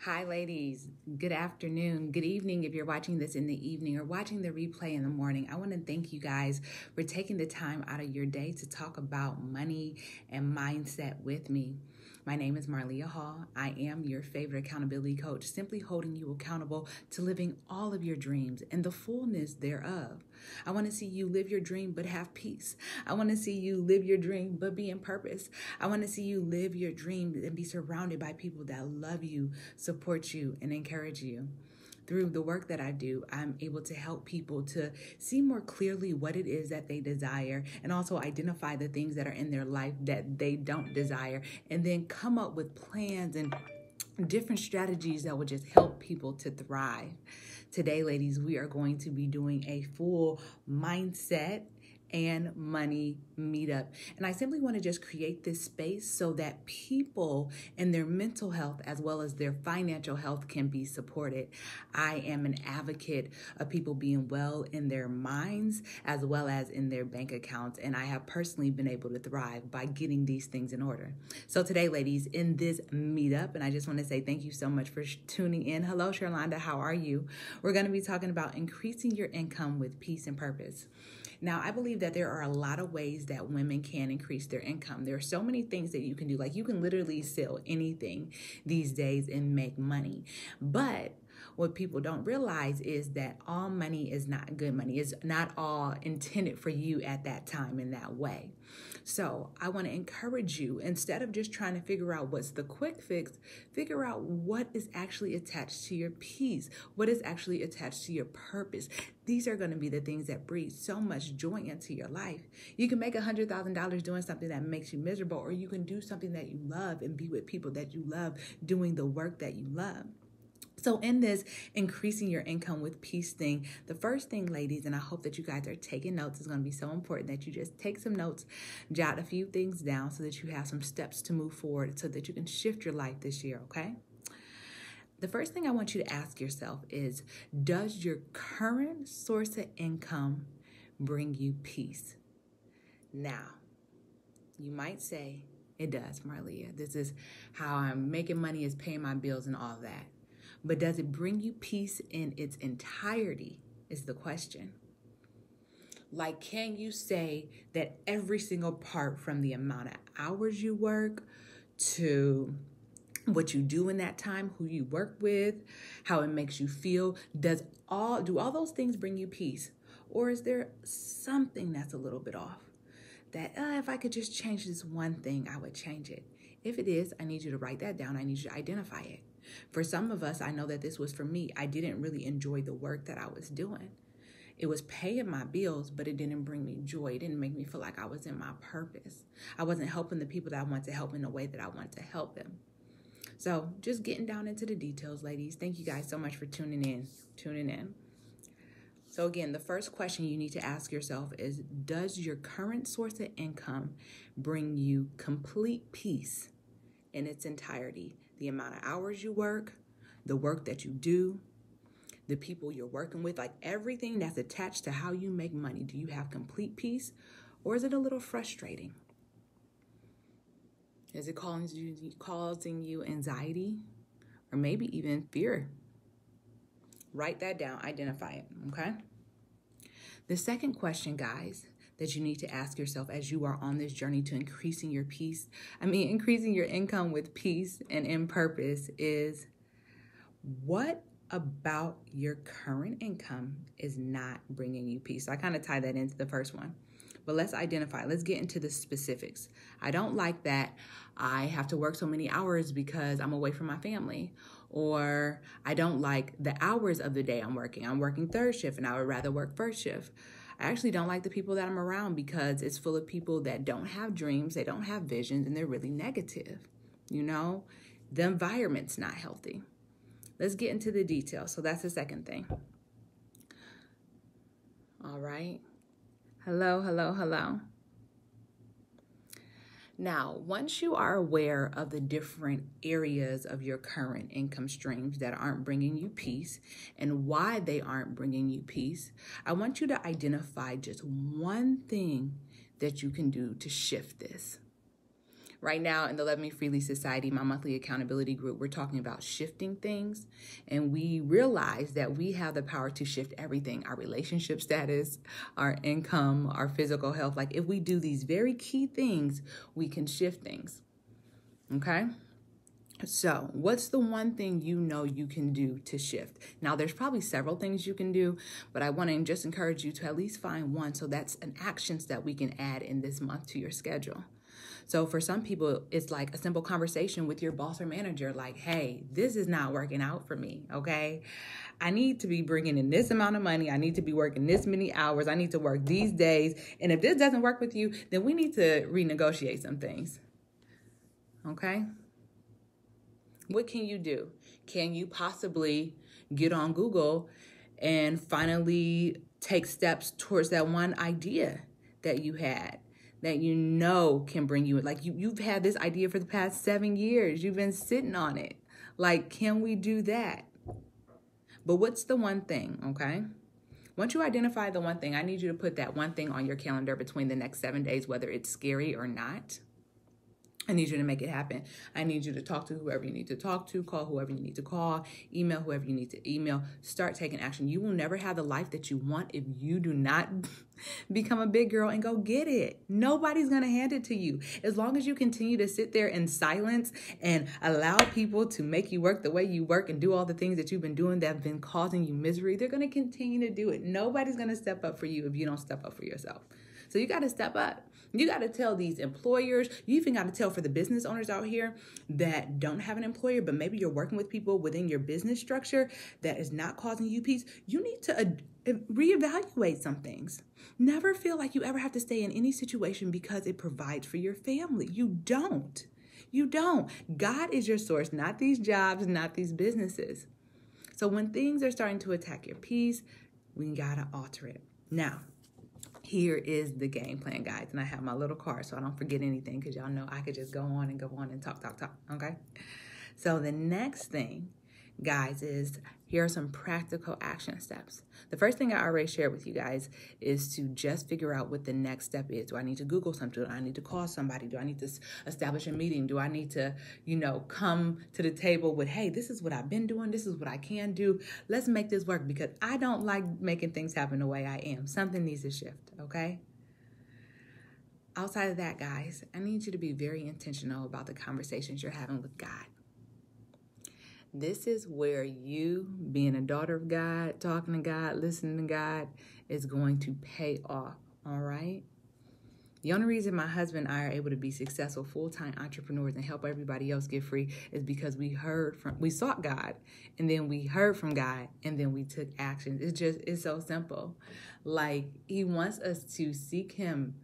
Hi, ladies. Good afternoon. Good evening if you're watching this in the evening or watching the replay in the morning. I want to thank you guys for taking the time out of your day to talk about money and mindset with me. My name is Marlia Hall. I am your favorite accountability coach, simply holding you accountable to living all of your dreams and the fullness thereof. I want to see you live your dream but have peace. I want to see you live your dream but be in purpose. I want to see you live your dream and be surrounded by people that love you, support you, and encourage you. Through the work that I do, I'm able to help people to see more clearly what it is that they desire and also identify the things that are in their life that they don't desire, and then come up with plans and different strategies that will just help people to thrive. Today, ladies, we are going to be doing a full mindset and money meetup. And I simply want to just create this space so that people and their mental health as well as their financial health can be supported. I am an advocate of people being well in their minds as well as in their bank accounts. And I have personally been able to thrive by getting these things in order. So today, ladies, in this meetup, and I just want to say thank you so much for tuning in. Hello, Sherlonda. How are you? We're going to be talking about increasing your income with peace and purpose. Now, I believe that there are a lot of ways that women can increase their income. There are so many things that you can do. Like, you can literally sell anything these days and make money. But what people don't realize is that all money is not good money. It's not all intended for you at that time in that way. So I want to encourage you, instead of just trying to figure out what's the quick fix, figure out what is actually attached to your peace, what is actually attached to your purpose. These are going to be the things that breathe so much joy into your life. You can make $100,000 doing something that makes you miserable, or you can do something that you love and be with people that you love doing the work that you love. So in this increasing your income with peace thing, the first thing, ladies, and I hope that you guys are taking notes, is going to be so important that you just take some notes, jot a few things down so that you have some steps to move forward so that you can shift your life this year, okay? The first thing I want you to ask yourself is, does your current source of income bring you peace? Now, you might say, it does, Marlia. This is how I'm making money, is paying my bills and all that. But does it bring you peace in its entirety is the question. Like, can you say that every single part, from the amount of hours you work to what you do in that time, who you work with, how it makes you feel, do all those things bring you peace? Or is there something that's a little bit off? That if I could just change this one thing, I would change it. If it is, I need you to write that down. I need you to identify it. For some of us, I know that this was for me. I didn't really enjoy the work that I was doing. It was paying my bills, but it didn't bring me joy. It didn't make me feel like I was in my purpose. I wasn't helping the people that I want to help in the way that I want to help them. So just getting down into the details, ladies. Thank you guys so much for tuning in. So again, the first question you need to ask yourself is, does your current source of income bring you complete peace in its entirety? The amount of hours you work, the work that you do, the people you're working with, like everything that's attached to how you make money. Do you have complete peace, or is it a little frustrating? Is it causing you anxiety, or maybe even fear? Write that down, identify it, okay? The second question, guys, that you need to ask yourself as you are on this journey to increasing your income with peace and in purpose is, what about your current income is not bringing you peace? So I kind of tie that into the first one. But let's identify. Let's get into the specifics. I don't like that I have to work so many hours because I'm away from my family. Or I don't like the hours of the day I'm working. I'm working third shift and I would rather work first shift. I actually don't like the people that I'm around because it's full of people that don't have dreams, they don't have visions, and they're really negative. You know, the environment's not healthy. Let's get into the details. So that's the second thing. All right. Hello. Now, once you are aware of the different areas of your current income streams that aren't bringing you peace and why they aren't bringing you peace, I want you to identify just one thing that you can do to shift this. Right now in the Love Me Freely Society, my monthly accountability group, we're talking about shifting things. And we realize that we have the power to shift everything, our relationship status, our income, our physical health. Like if we do these very key things, we can shift things. Okay? So what's the one thing you know you can do to shift? Now, there's probably several things you can do, but I want to just encourage you to at least find one. So that's an action step we can add in this month to your schedule. So for some people, it's like a simple conversation with your boss or manager, like, hey, this is not working out for me, okay? I need to be bringing in this amount of money. I need to be working this many hours. I need to work these days. And if this doesn't work with you, then we need to renegotiate some things, okay? What can you do? Can you possibly get on Google and finally take steps towards that one idea that you had, that you know can bring you, like you've had this idea for the past 7 years. You've been sitting on it. Like, can we do that? But what's the one thing, okay? Once you identify the one thing, I need you to put that one thing on your calendar between the next 7 days, whether it's scary or not. I need you to make it happen. I need you to talk to whoever you need to talk to, call whoever you need to call, email whoever you need to email, start taking action. You will never have the life that you want if you do not become a big girl and go get it. Nobody's going to hand it to you. As long as you continue to sit there in silence and allow people to make you work the way you work and do all the things that you've been doing that have been causing you misery, they're going to continue to do it. Nobody's going to step up for you if you don't step up for yourself. So you got to step up. You got to tell these employers, you even got to tell for the business owners out here that don't have an employer, but maybe you're working with people within your business structure that is not causing you peace. You need to reevaluate some things. Never feel like you ever have to stay in any situation because it provides for your family. You don't. You don't. God is your source, not these jobs, not these businesses. So when things are starting to attack your peace, we got to alter it. Now, here is the game plan, guys. And I have my little card so I don't forget anything because y'all know I could just go on and talk, okay? So the next thing, guys, is here are some practical action steps. The first thing I already shared with you guys is to just figure out what the next step is. Do I need to Google something? Do I need to call somebody? Do I need to establish a meeting? Do I need to, come to the table with, hey, this is what I've been doing. This is what I can do. Let's make this work because I don't like making things happen the way I am. Something needs to shift, okay? Outside of that, guys, I need you to be very intentional about the conversations you're having with God. This is where you, being a daughter of God, talking to God, listening to God, is going to pay off, all right? The only reason my husband and I are able to be successful full-time entrepreneurs and help everybody else get free is because we sought God, and then we heard from God, and then we took action. It's so simple. Like, he wants us to seek him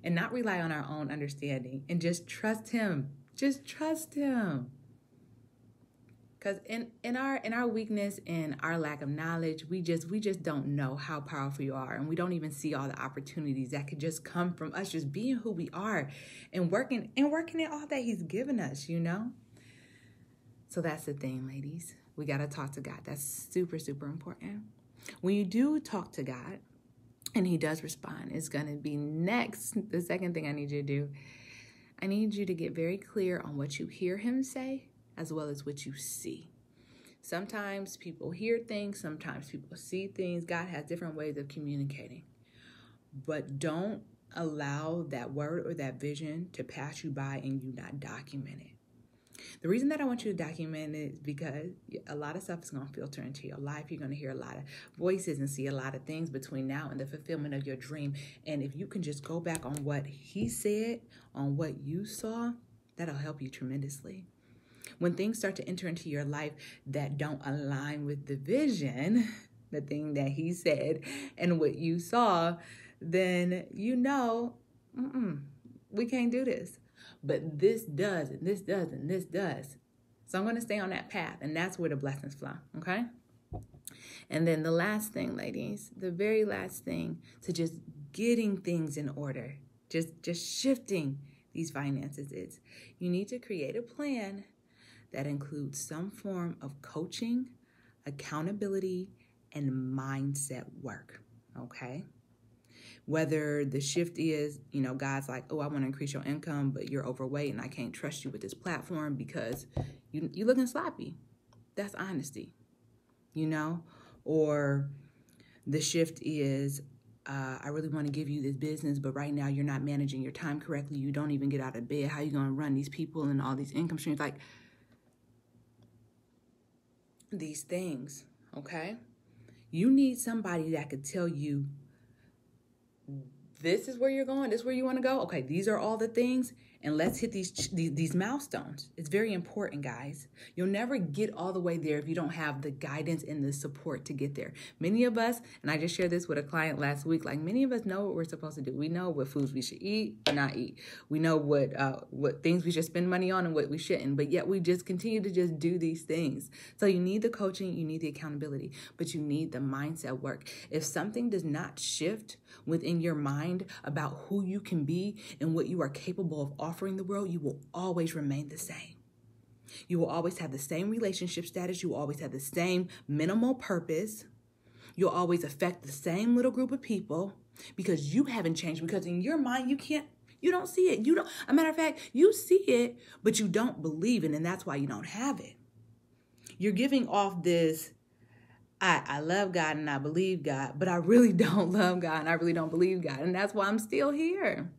and not rely on our own understanding and just trust him. Just trust him. Because in our weakness and our lack of knowledge, we just don't know how powerful you are. And we don't even see all the opportunities that could just come from us just being who we are and working in all that he's given us, So that's the thing, ladies. We got to talk to God. That's super, super important. When you do talk to God and he does respond, it's going to be next. The second thing I need you to do, I need you to get very clear on what you hear him say, as well as what you see. Sometimes people hear things, sometimes people see things. God has different ways of communicating. But don't allow that word or that vision to pass you by and you not document it. The reason that I want you to document it is because a lot of stuff is going to filter into your life. You're going to hear a lot of voices and see a lot of things between now and the fulfillment of your dream. And if you can just go back on what he said, on what you saw, that'll help you tremendously. When things start to enter into your life that don't align with the vision, the thing that he said and what you saw, then we can't do this. But this does, and this does, and this does. So I'm going to stay on that path, and that's where the blessings flow, okay? And then the last thing, ladies, the very last thing to just getting things in order, just shifting these finances is you need to create a plan that includes some form of coaching, accountability, and mindset work, okay? Whether the shift is, God's like, oh, I want to increase your income, but you're overweight and I can't trust you with this platform because you're looking sloppy. That's honesty, Or the shift is, I really want to give you this business, but right now you're not managing your time correctly. You don't even get out of bed. How are you going to run these people and all these income streams? Like these things, okay? You need somebody that could tell you, this is where you're going, this is where you want to go. Okay, these are all the things, and let's hit these milestones. It's very important, guys. You'll never get all the way there if you don't have the guidance and the support to get there. Many of us, and I just shared this with a client last week, like many of us know what we're supposed to do. We know what foods we should eat or not eat. We know what things we should spend money on and what we shouldn't, but yet we just continue to just do these things. So you need the coaching, you need the accountability, but you need the mindset work. If something does not shift within your mind about who you can be and what you are capable of offering the world, you will always remain the same. You will always have the same relationship status. You will always have the same minimal purpose. You'll always affect the same little group of people because you haven't changed, because in your mind, you don't see it. A matter of fact, you see it, but you don't believe it. And that's why you don't have it. You're giving off this, I love God and I believe God, but I really don't love God and I really don't believe God. And that's why I'm still here.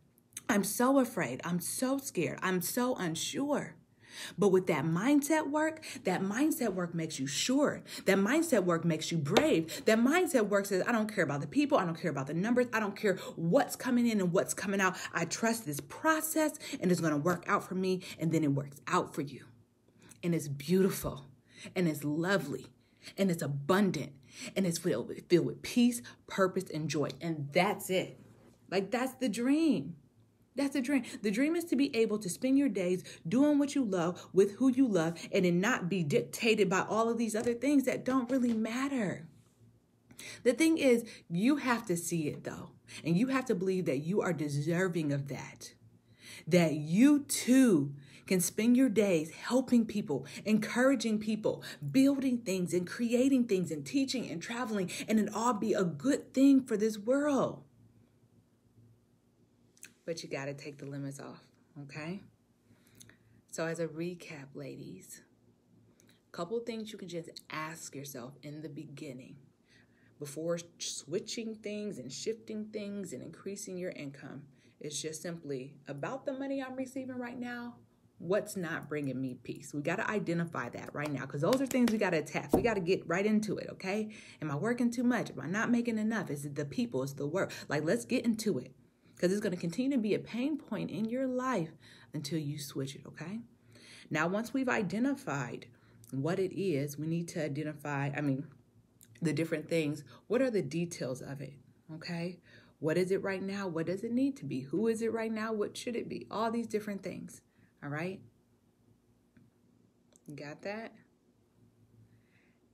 I'm so afraid. I'm so scared. I'm so unsure. But with that mindset work makes you sure. That mindset work makes you brave. That mindset work says, I don't care about the people. I don't care about the numbers. I don't care what's coming in and what's coming out. I trust this process and it's going to work out for me. And then it works out for you. And it's beautiful and it's lovely and it's abundant and it's filled with peace, purpose, and joy. And that's it. Like, that's the dream. That's the dream. The dream is to be able to spend your days doing what you love with who you love and then not be dictated by all of these other things that don't really matter. The thing is, you have to see it though. And you have to believe that you are deserving of that. That you too can spend your days helping people, encouraging people, building things and creating things and teaching and traveling, and it all be a good thing for this world. But you got to take the limits off, okay? So as a recap, ladies, a couple of things you can just ask yourself in the beginning before switching things and shifting things and increasing your income. It's just simply about the money I'm receiving right now. What's not bringing me peace? We got to identify that right now, because those are things we got to attack. We got to get right into it, okay? Am I working too much? Am I not making enough? Is it the people? Is it the work? Like, let's get into it, because it's going to continue to be a pain point in your life until you switch it, okay? Now, once we've identified what it is, we need to identify, the different things. What are the details of it, okay? What is it right now? What does it need to be? Who is it right now? What should it be? All these different things, all right? You got that?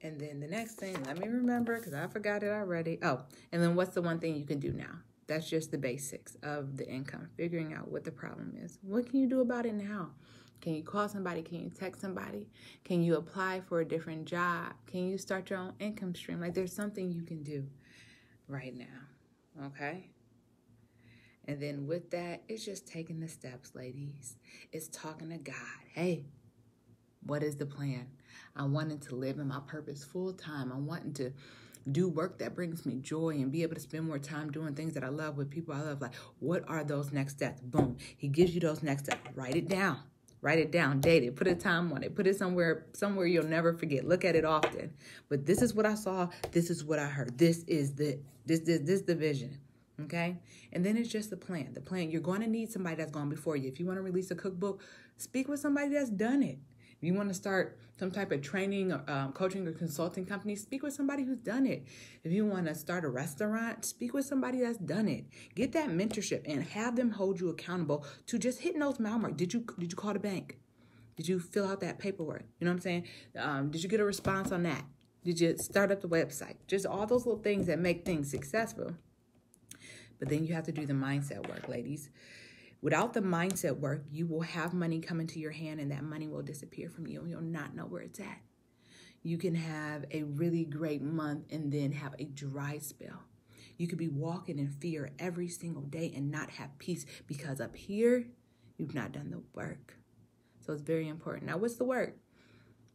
And then the next thing, let me remember, because I forgot it already. Oh, and then what's the one thing you can do now? That's just the basics of the income, figuring out what the problem is. What can you do about it now? Can you call somebody? Can you text somebody? Can you apply for a different job? Can you start your own income stream? Like, there's something you can do right now, okay? And then with that, it's just taking the steps, ladies. It's talking to God. Hey, what is the plan? I'm wanting to live in my purpose full time. I'm wanting to do work that brings me joy and be able to spend more time doing things that I love with people I love. Like, what are those next steps? Boom. He gives you those next steps. Write it down. Write it down, date it, put a time on it, put it somewhere you'll never forget. Look at it often. But this is what I saw. This is what I heard. This is the vision. Okay? And then it's just the plan. The plan, you're going to need somebody that's gone before you. If you want to release a cookbook, speak with somebody that's done it. If you want to start some type of training, or coaching or consulting company, speak with somebody who's done it. If you want to start a restaurant, speak with somebody that's done it. Get that mentorship and have them hold you accountable to just hitting those mile marks. Did you call the bank? Did you fill out that paperwork? You know what I'm saying? Did you get a response on that? Did you start up the website? Just all those little things that make things successful. But then you have to do the mindset work, ladies. Without the mindset work, you will have money come into your hand and that money will disappear from you and you'll not know where it's at. You can have a really great month and then have a dry spell. You could be walking in fear every single day and not have peace because up here, you've not done the work. So it's very important. Now, what's the work?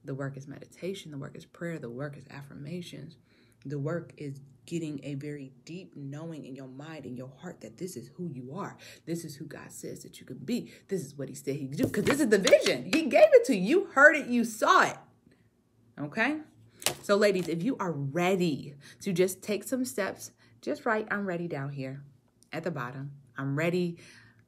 The work is meditation. The work is prayer. The work is affirmations. The work is getting a very deep knowing in your mind and your heart that this is who you are. This is who God says that you can be. This is what he said he could do, because this is the vision. He gave it to you. You heard it. You saw it. Okay? So ladies, if you are ready to just take some steps, just write, I'm ready down here at the bottom. I'm ready.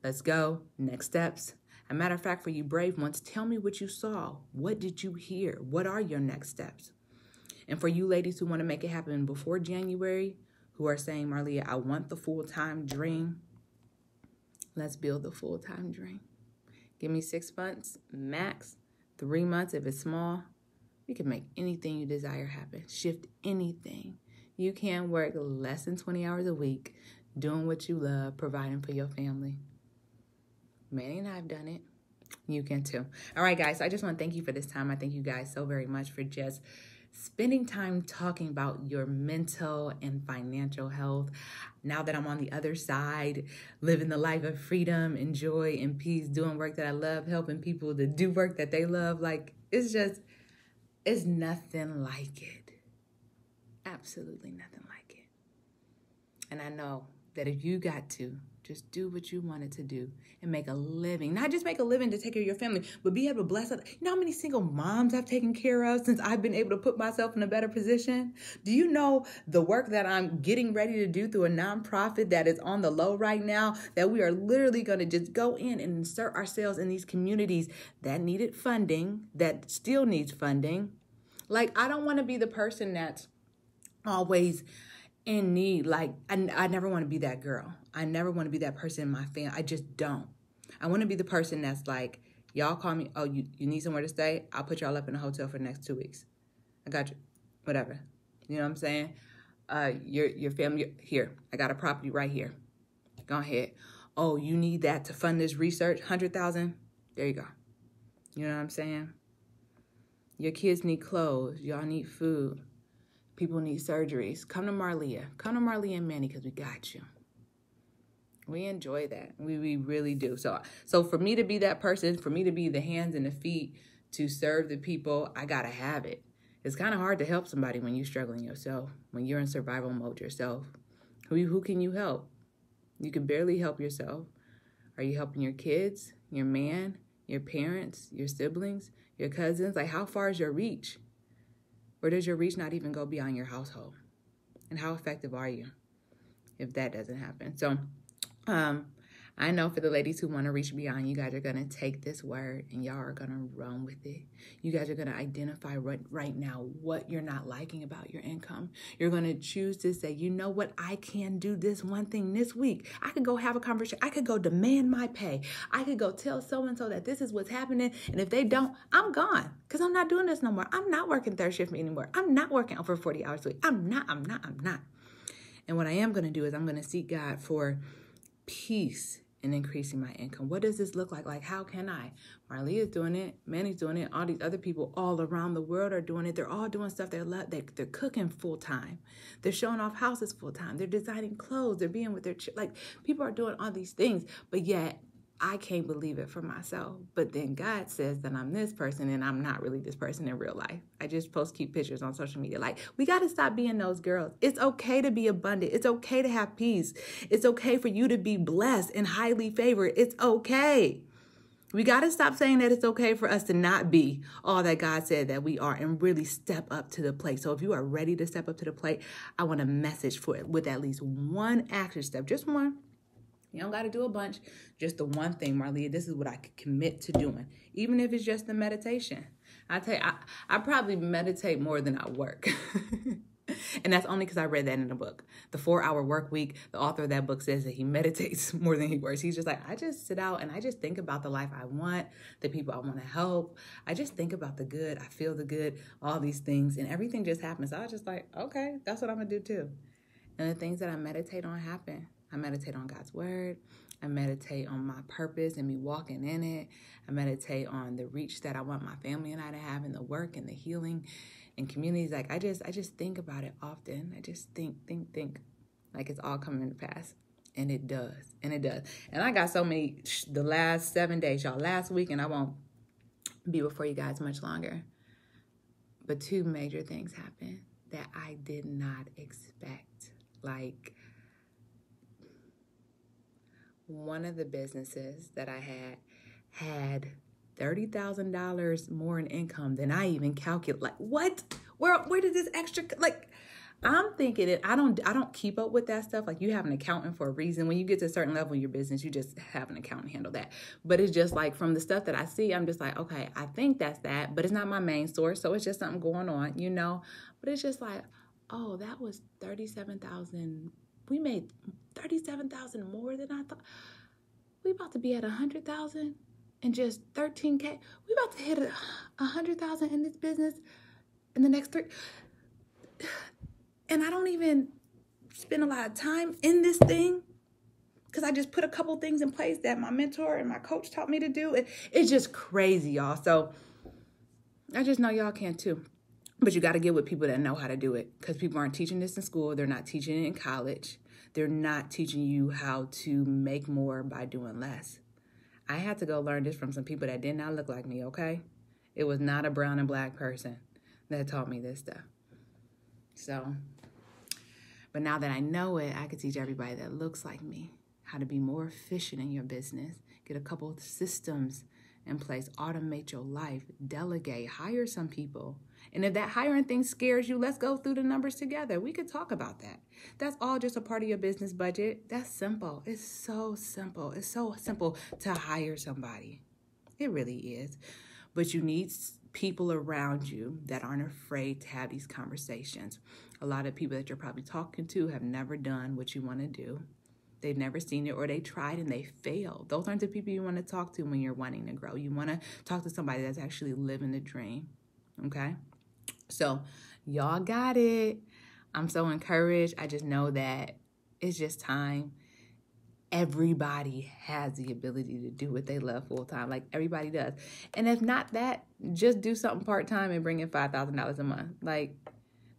Let's go. Next steps. As a matter of fact, for you brave ones, tell me what you saw. What did you hear? What are your next steps? And for you ladies who want to make it happen before January, who are saying, Marlia, I want the full-time dream. Let's build the full-time dream. Give me 6 months, max 3 months if it's small. You can make anything you desire happen. Shift anything. You can work less than 20 hours a week, doing what you love, providing for your family. Manny and I have done it. You can too. All right, guys. So I just want to thank you for this time. I thank you guys so very much for just spending time talking about your mental and financial health. Now that I'm on the other side, living the life of freedom and joy and peace, doing work that I love, helping people to do work that they love, like it's nothing like it. Absolutely nothing like it. And I know that if you got to just do what you wanted to do and make a living, not just make a living to take care of your family, but be able to bless others. You know how many single moms I've taken care of since I've been able to put myself in a better position? Do you know the work that I'm getting ready to do through a nonprofit that is on the low right now, that we are literally going to just go in and insert ourselves in these communities that needed funding, that still needs funding? Like, I don't want to be the person that's always in need. Like, I never want to be that girl. I never want to be that person in my family. I just don't. I want to be the person that's like, y'all call me, oh, you need somewhere to stay? I'll put y'all up in a hotel for the next 2 weeks. I got you. Whatever. You know what I'm saying? Your family, here. I got a property right here. Go ahead. Oh, you need that to fund this research? 100,000? There you go. You know what I'm saying? Your kids need clothes. Y'all need food. People need surgeries. Come to Marlia. Come to Marlia and Manny, because we got you. We enjoy that. We really do. So for me to be that person, for me to be the hands and the feet to serve the people, I got to have it. It's kind of hard to help somebody when you're struggling yourself, when you're in survival mode yourself. Who can you help? You can barely help yourself. Are you helping your kids, your man, your parents, your siblings, your cousins? Like, how far is your reach? Or does your reach not even go beyond your household? And how effective are you if that doesn't happen? So I know for the ladies who want to reach beyond, you guys are going to take this word and y'all are going to run with it. You guys are going to identify right now what you're not liking about your income. You're going to choose to say, you know what, I can do this one thing this week. I could go have a conversation. I could go demand my pay. I could go tell so-and-so that this is what's happening. And if they don't, I'm gone, because I'm not doing this no more. I'm not working third shift anymore. I'm not working over 40 hours a week. I'm not. And what I am going to do is I'm going to seek God for peace in increasing my income. What does this look like? Like, how can I? Marlia's doing it. Manny's doing it. All these other people all around the world are doing it. They're all doing stuff they love. They're cooking full time. They're showing off houses full time. They're designing clothes. They're being with their like, people are doing all these things, but yet I can't believe it for myself. But then God says that I'm this person, and I'm not really this person in real life. I just post cute pictures on social media. Like, we got to stop being those girls. It's okay to be abundant. It's okay to have peace. It's okay for you to be blessed and highly favored. It's okay. We got to stop saying that it's okay for us to not be all that God said that we are, and really step up to the plate. So if you are ready to step up to the plate, I want a message for it with at least one action step, just one. You don't got to do a bunch, just the one thing, Marlia. This is what I could commit to doing, even if it's just the meditation. I tell you, I probably meditate more than I work. And that's only because I read that in a book. The 4-Hour Work Week, the author of that book says that he meditates more than he works. He's just like, I just sit out and I just think about the life I want, the people I want to help. I just think about the good. I feel the good, all these things, and everything just happens. So I was just like, okay, that's what I'm going to do too. And the things that I meditate on happen. I meditate on God's word. I meditate on my purpose and me walking in it. I meditate on the reach that I want my family and I to have in the work and the healing and communities. Like, I just think about it often. I just think. Like it's all coming to pass. And it does. And it does. And I got so many, the last 7 days, y'all, last week, and I won't be before you guys much longer. But 2 major things happened that I did not expect. Like, one of the businesses that I had $30,000 more in income than I even calculated. Like, what? Where did this extra, like, I'm thinking it. I don't keep up with that stuff. Like, you have an accountant for a reason. When you get to a certain level in your business, you just have an accountant handle that. But it's just like, from the stuff that I see, I'm just like, okay, I think that's that, but it's not my main source. So it's just something going on, you know? But it's just like, oh, that was 37,000. We made 37,000 more than I thought. We about to be at 100,000 and just 13K. We about to hit 100,000 in this business in the next 3. And I don't even spend a lot of time in this thing because I just put a couple things in place that my mentor and my coach taught me to do. It's just crazy, y'all. So I just know y'all can too. But you got to get with people that know how to do it, because people aren't teaching this in school. They're not teaching it in college. They're not teaching you how to make more by doing less. I had to go learn this from some people that did not look like me, okay? It was not a brown and black person that taught me this stuff. So, but now that I know it, I can teach everybody that looks like me how to be more efficient in your business, get a couple of systems in place, automate your life, delegate, hire some people. And if that hiring thing scares you, let's go through the numbers together. We could talk about that. That's all just a part of your business budget. That's simple. It's so simple. It's so simple to hire somebody. It really is. But you need people around you that aren't afraid to have these conversations. A lot of people that you're probably talking to have never done what you want to do. They've never seen it, or they tried and they failed. Those aren't the people you want to talk to when you're wanting to grow. You want to talk to somebody that's actually living the dream, okay? So y'all got it. I'm so encouraged. I just know that it's just time. Everybody has the ability to do what they love full time. Like, everybody does. And if not that, just do something part-time and bring in $5,000 a month. Like,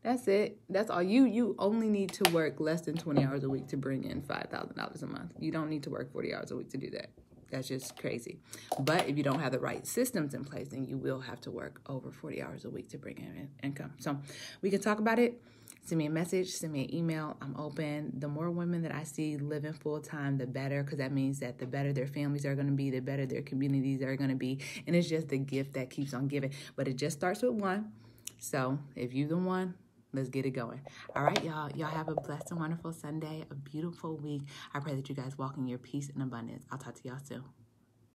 that's it. That's all. You only need to work less than 20 hours a week to bring in $5,000 a month. You don't need to work 40 hours a week to do that. That's just crazy. But if you don't have the right systems in place, then you will have to work over 40 hours a week to bring in income. So we can talk about it. Send me a message, send me an email. I'm open. The more women that I see living full time, the better, because that means that the better their families are going to be, the better their communities are going to be. And it's just the gift that keeps on giving. But it just starts with one. So if you're the one, let's get it going. All right, y'all. Y'all have a blessed and wonderful Sunday, a beautiful week. I pray that you guys walk in your peace and abundance. I'll talk to y'all soon.